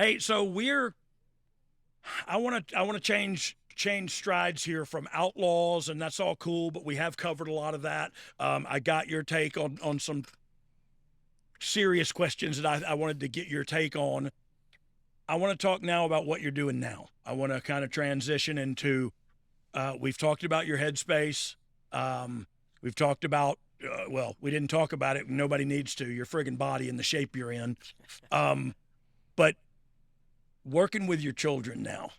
Hey, so I want to change strides here from outlaws, and that's all cool, but we have covered a lot of that. I got your take on some serious questions that I wanted to get your take on. I want to talk now about what you're doing now. I want to kind of transition into. We've talked about your headspace. We've talked about. Well, we didn't talk about it. Nobody needs to. Your friggin' body and the shape you're in. But working with your children now.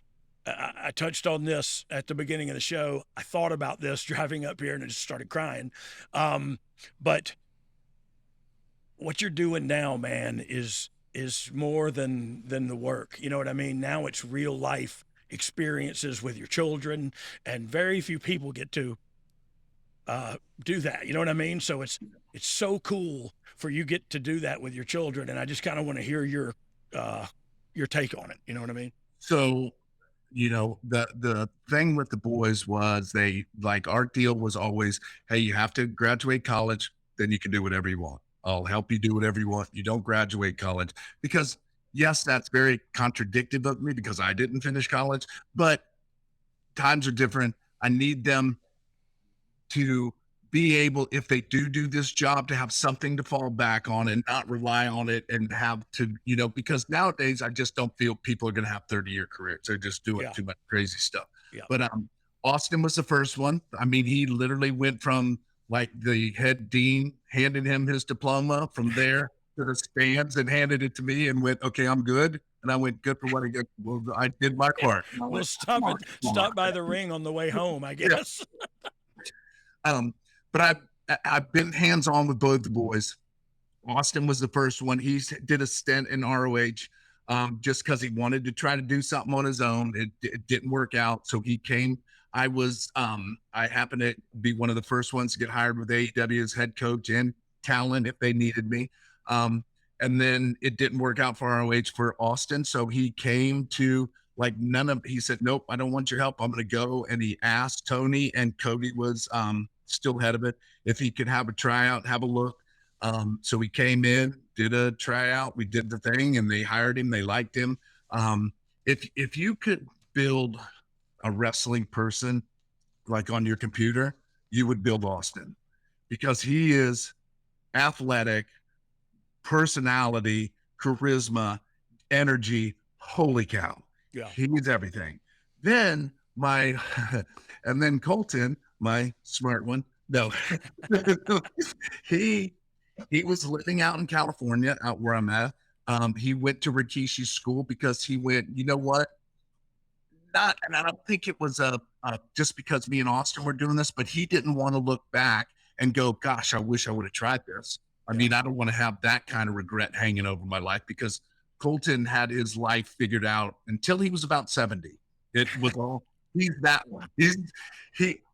I touched on this at the beginning of the show. I thought about this driving up here and I just started crying. But what you're doing now, man, is more than the work. You know what I mean? Now it's real life experiences with your children, and very few people get to do that. You know what I mean? So it's so cool for you get to do that with your children, and I just kind of want to hear your take on it. You know what I mean? So, the thing with the boys was they like our deal was always, hey, you have to graduate college, then you can do whatever you want. I'll help you do whatever you want. You don't graduate college because yes, that's very contradictive of me because I didn't finish college, but times are different. I need them to be able, if they do this job, to have something to fall back on and not rely on it and have to, because nowadays I just don't feel people are going to have 30-year careers. They're just doing Yeah, too much crazy stuff. yeah. But Austin was the first one. I mean, he literally went from like the head dean handed him his diploma from there to the stands and handed it to me and went, okay, I'm good. And I went, good for what I get. Well, I did my part. And I We'll went, stop it. come on. Stop by the ring on the way home, I Yeah. guess. Um, but I've been hands on with both the boys. Austin was the first one. He did a stint in ROH just because he wanted to try to do something on his own. It didn't work out, so he came. I happened to be one of the first ones to get hired with AEW as head coach and talent if they needed me. And then it didn't work out for ROH for Austin, so he came to like he said, nope, I don't want your help. I'm going to go. And he asked Tony, and Cody was still head of it, if he could have a tryout, have a look. So he came in, did a tryout, we did the thing, and they hired him. They liked him. If you could build a wrestling person like on your computer, you would build Austin because he is athletic, personality, charisma, energy. Holy cow. Yeah. He's everything. Then and then Colton, my smart one, no, he was living out in California, out where I'm at. He went to Rikishi's school because he went, you know what? Not, and I don't think it was just because me and Austin were doing this, but he didn't want to look back and go, gosh, I wish I would have tried this. I mean, I don't want to have that kind of regret hanging over my life because Colton had his life figured out until he was about 70. It was all, he's that one.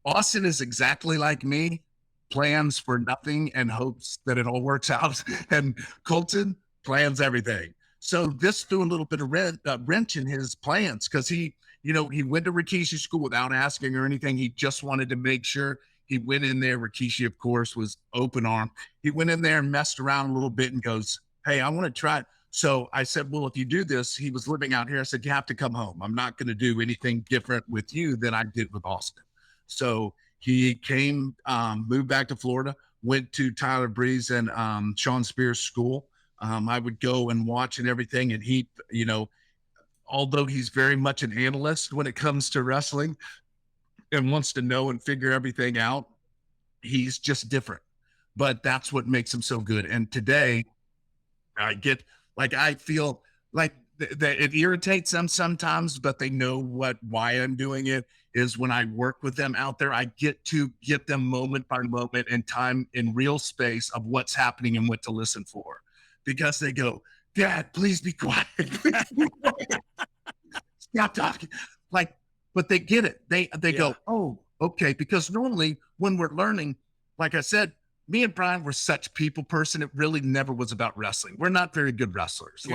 Austin is exactly like me, plans for nothing and hopes that it all works out. And Colton plans everything. So this threw a little bit of wrench in his plans because he went to Rikishi school without asking or anything. He just wanted to make sure. He went in there. Rikishi, of course, was open arm. He went in there and messed around a little bit and goes, hey, I want to try it. So I said, well, if you do this, he was living out here. I said, you have to come home. I'm not going to do anything different with you than I did with Austin. So he came, moved back to Florida, went to Tyler Breeze and Sean Spears' school. I would go and watch and everything. And he, although he's very much an analyst when it comes to wrestling and wants to know and figure everything out, he's just different. But that's what makes him so good. And today, I feel like it irritates them sometimes, but they know why I'm doing it is when I work with them out there, I get to get them moment by moment and time in real space of what's happening and what to listen for. Because they go, Dad, please be quiet. Stop talking. But they get it. They go, oh, okay. Because normally when we're learning, like I said, me and Brian were such people person. It really never was about wrestling. We're not very good wrestlers.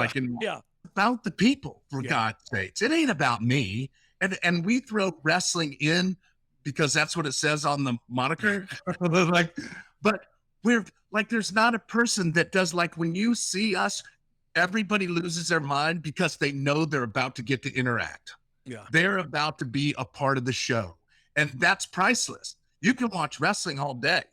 About the people, for God's sakes. It ain't about me. And we throw wrestling in because that's what it says on the moniker. But we're like, there's not a person that does, like, when you see us, everybody loses their mind because they know they're about to get to interact. Yeah. They're about to be a part of the show. And that's priceless. You can watch wrestling all day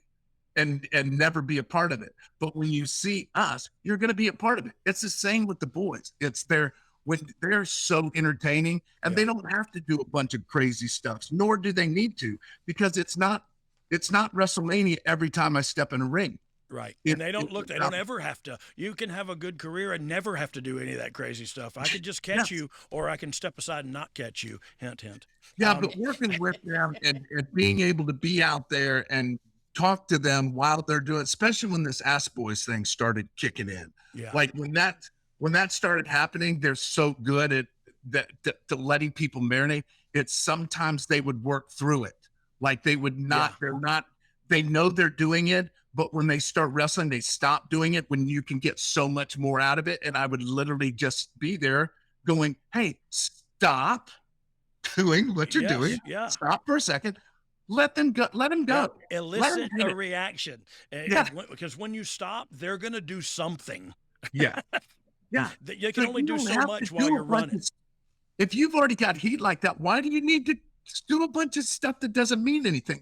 and never be a part of it. But when you see us, you're going to be a part of it. It's the same with the boys. It's their when they're so entertaining and Yeah. they don't have to do a bunch of crazy stuff, nor do they need to, because it's not WrestleMania every time I step in a ring. Right. It, And they don't it's look, they about, don't ever have to. You can have a good career and never have to do any of that crazy stuff. I could just catch yes. you, or I can step aside and not catch you. Hint, hint. Yeah, but working with them and being able to be out there and talk to them while they're doing, especially when this Ass Boys thing started kicking in. Yeah. Like when that started happening, they're so good at that to letting people marinate. It's sometimes they would work through it. Like they would not, Yeah. they're not, they know they're doing it, but when they start wrestling, they stop doing it when you can get so much more out of it. And I would literally just be there going, hey, stop doing what you're doing. Yes. Yeah. Stop for a second. Let them go. Let them Yeah. go. Let them Elicit hit a it. reaction. Yeah. Because when you stop, they're going to do something. Yeah. Yeah. You So can only you do don't so have to much while do you're a bunch running. of, if you've already got heat like that, why do you need to do a bunch of stuff that doesn't mean anything?